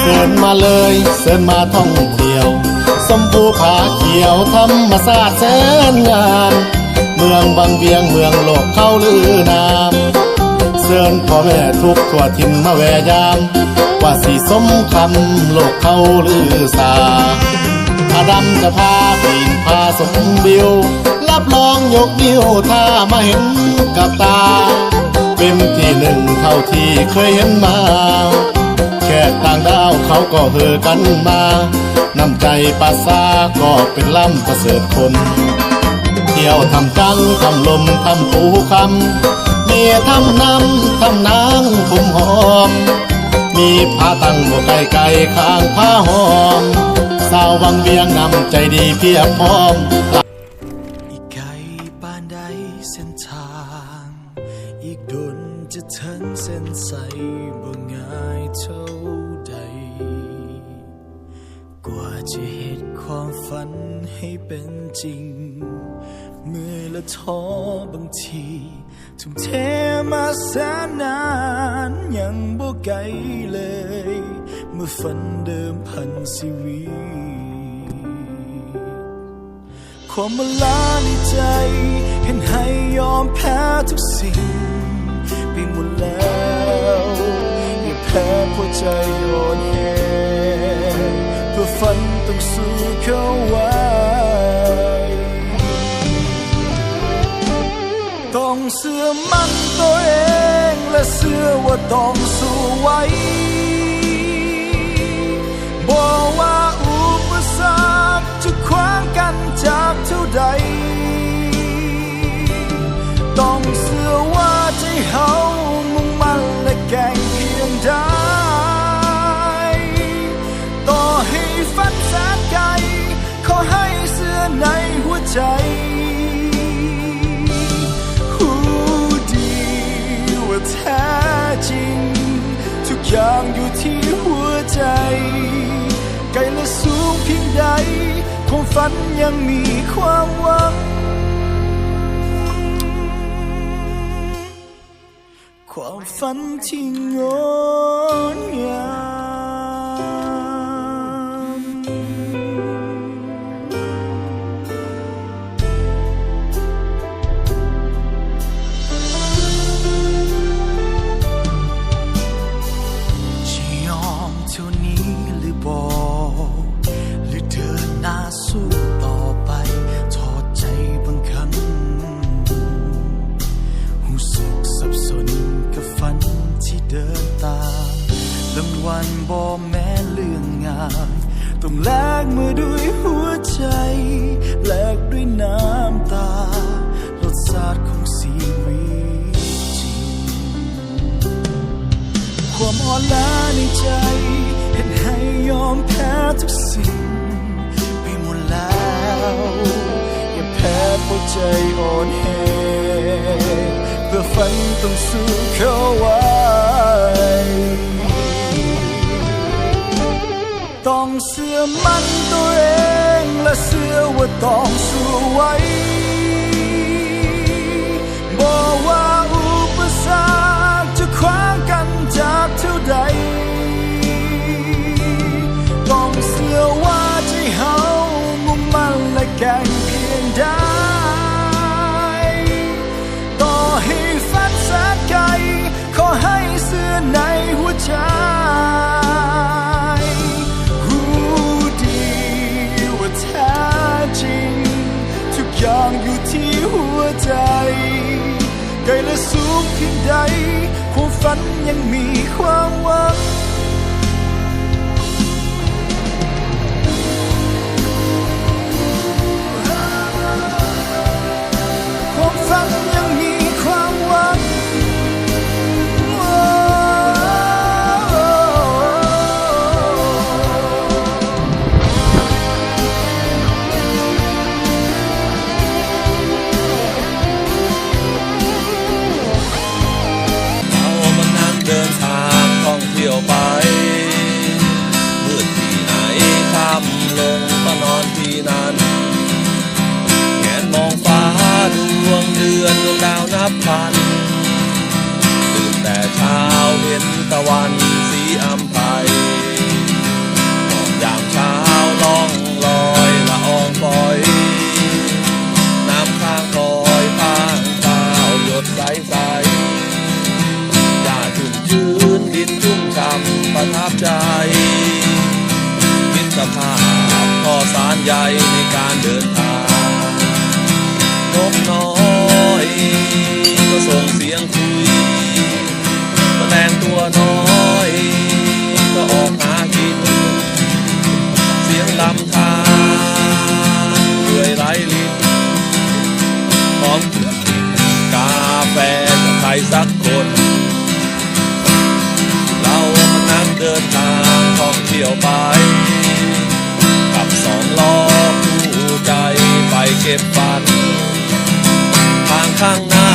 ชิญมาเลยเชิญมาท่องเที่ยวสมภูผาเขียวธรรมศาสตร์แสนงามเมืองบางเวียงเมืองโลกเขาลือนามเชิญพ่อแม่ทุกทั่วถิ่นมาแวะยามว่าสีสมคำโลกเขาลือสาอาดำจะพาปีนพาสมบิวรับรองยกนิ้วถ้ามาเห็นกับตาเป็นที่หนึ่งเท่าที่เคยเห็นมาแขกต่างดาวเขาก็เฮอกันมาน้ำใจภาษาก็เป็นล้ำประเสริฐคนเที่ยวทำจังทำลมทำปูคำเมียทำน้ำทำนางคุมหอมมีผ้าตั้งบ่ไก่ไก่ข้างผ้าหอมสาววังเวียงนำใจดีเพียบพร้อมอีกไกลปานใดเส้นทางอีกดนจะถึงเส้นใสบ่ง่ายเท่าใดกว่าจะเห็นความฝันให้เป็นจริงเมื่อยและท้อบางทีทุ่มเทมาแสนนานยังบ่ไกลเลยเมื่อฝันเดิมพันชีวิตความมาลาในใจเห็นให้ยอมแพ้ทุกสิ่งไปหมดแล้วอย่าแพ้หัวใจอ่อนแอเพื่อฝันต้องสู้เข้าไว้ต้องเชื่อมั่นตัวเองและเชื่อว่าต้องสู้ไว้บอกว่าอุปสรรคจะขวางกันจากเท่าใดต้องเชื่อว่าใจเฮามุ่งมั่นและแกร่งเพียงใดต่อให้ฝันแสนไกลขอให้เชื่อในหัวใจแท้จริงทุกอย่างอยู่ที่หัวใจไกลและสูงเพียงใดความฝันยังมีความหวังความฝันที่งดงามหรือเดินหน้าสู้ต่อไปถอดใจบางครั้งรู้สึกสับสนกับฝันที่เดินตามรางวัลบ่แม้เรื่องงานต้องแลกมือด้วยหัวใจแลกด้วยน้ำตารสชาติของชีวิตจริงความอ่อนล้าในใจเห็นให้ยอมแพ้ทุกสิ่งไปหมดแล้วอย่าแพ้หัวใจอ่อนแอเพื่อฝันต้องสู้เข้าไว้ต้องเชื่อมั่นตัวเองและเชื่อว่าต้องสู้ไว้บอกว่าอุปสรรคจะขวางกันจากเท่าใดต้องเชื่อว่าใจเฮามุ่งมั่นและแกร่งเพียงใดต่อให้ฝันแสนไกลขอให้เชื่อในหัวใจรู้ดีว่าแท้จริงทุกอย่างอยู่ที่หัวใจไกลและสูงเพียงใดความฝันยังมีความหวังฝันยังมีความหวังเอามันนั้นเดินทางท่องเที่ยวไปมืดที่ไหนค่ำลงก็นอนที่นั้นแงนมองฟ้าดวงเดือนดวงดาวนับพันตื่นแต่เช้าเห็นตะวันสีอำไพ ประทับใจมิตรภาพทอสารใยในการเดินทางนกน้อยก็ส่งเสียงคุยแมลงตัวน้อยก็ออกหากินเสียงลำธารเรื่อยไหลลินพร้อมเกลือกินกาแฟกับใครสักคนเรามานั่งเดินทางท่องเที่ยวไปกับสองล้อคู่ใจไปเก็บฝันทางข้างหน้า